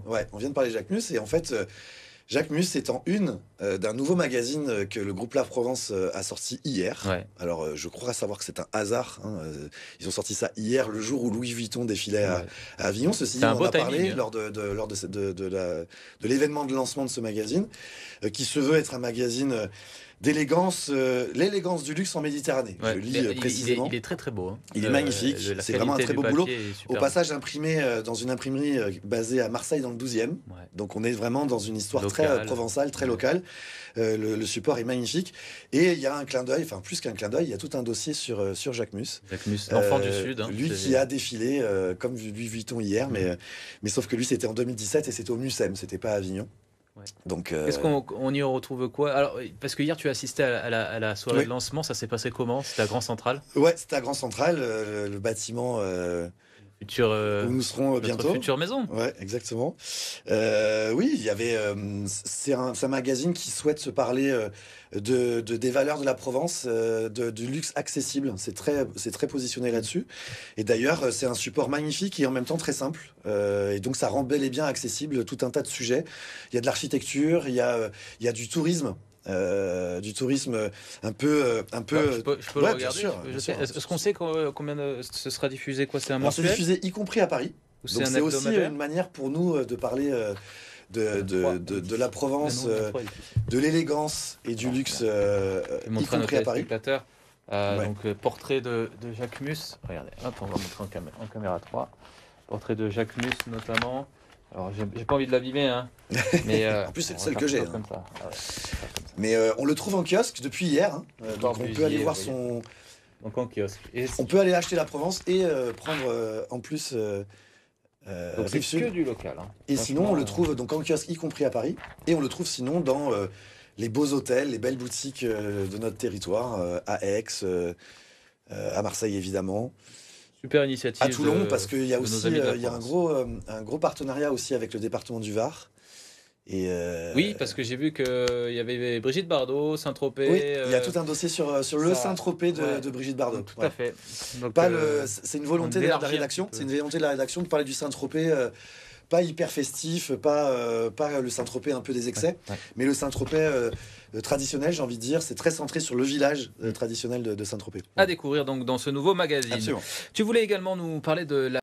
Ouais, on vient de parler de Jacquemus et en fait, Jacquemus est en une d'un nouveau magazine que le groupe La Provence a sorti hier. Ouais. Alors, je crois savoir que c'est un hasard, hein, ils ont sorti ça hier, le jour où Louis Vuitton défilait Ouais. à Avignon. Ceci dit, C'est on un en beau a parlé timing, hein. lors de l'événement de lancement de ce magazine, qui se veut être un magazine d'élégance, l'élégance du luxe en Méditerranée. Ouais, Je lis mais précisément. il est très très beau, hein. Il est magnifique, La c'est vraiment un qualité très du beau boulot. papier est Au superbe. passage imprimé dans une imprimerie basée à Marseille dans le 12e. Ouais. Donc on est vraiment dans une histoire très Local. provençale, très Ouais. locale. Le support est magnifique. Et il y a un clin d'œil, enfin plus qu'un clin d'œil, il y a tout un dossier sur Jacquemus. Jacquemus, l'enfant du Sud. Hein, lui qui a défilé comme Louis Vuitton hier, mais sauf que lui c'était en 2017 et c'était au Mucem, c'était pas à Avignon. Ouais. Donc, est-ce qu'on y retrouve quoi? Alors, parce que hier tu as assisté à la soirée oui. de lancement, ça s'est passé comment? C'était à Grand Central? Ouais, c'était à Grand Central, le bâtiment où nous serons bientôt. Notre future maison. Ouais, exactement. Oui, il y avait. C'est un magazine qui souhaite se parler des valeurs de la Provence, du luxe accessible. C'est très positionné là-dessus. Et d'ailleurs, c'est un support magnifique et en même temps très simple. Et donc, ça rend bel et bien accessible tout un tas de sujets. Il y a de l'architecture, il y a du tourisme. Du tourisme un peu Je peux le ouais, regarder. bien sûr. Est-ce qu'on sait combien ce sera diffusé, quoi? C'est un Alors, c'est mensuel diffusé y compris à Paris. ou Donc un c'est aussi hebdomadaire? une manière pour nous de parler de la Provence, de l'élégance et du luxe, y compris à Paris. Ouais. Donc portrait de Jacquemus. Regardez, hop, on va montrer en caméra 3. Portrait de Jacquemus notamment. Alors j'ai pas envie de l'abîmer, hein. Mais En plus, c'est le seul que j'ai. Hein. Comme ça. Ah ouais, Mais on le trouve en kiosque depuis hier. Hein. Donc on peut aller voir son. Donc en kiosque. On peut aller acheter la Provence et prendre en plus. Donc c'est Rive Sud. que du local. Hein. Et sinon, on le trouve donc en kiosque, y compris à Paris. Et on le trouve sinon dans les beaux hôtels, les belles boutiques de notre territoire, à Aix, à Marseille évidemment. Super initiative. À Toulon, parce qu'il y a aussi il y a un gros partenariat aussi avec le département du Var. Et oui, parce que j'ai vu qu'il y avait Brigitte Bardot, Saint-Tropez. Oui, il y a tout un dossier sur le Saint-Tropez de Brigitte Bardot. Tout à fait. Donc, c'est une volonté de la rédaction. C'est une volonté de la rédaction de parler du Saint-Tropez, pas hyper festif, pas le Saint-Tropez un peu des excès, mais le Saint-Tropez traditionnel, j'ai envie de dire. C'est très centré sur le village traditionnel de Saint-Tropez. À découvrir donc dans ce nouveau magazine. Absolument. Tu voulais également nous parler de la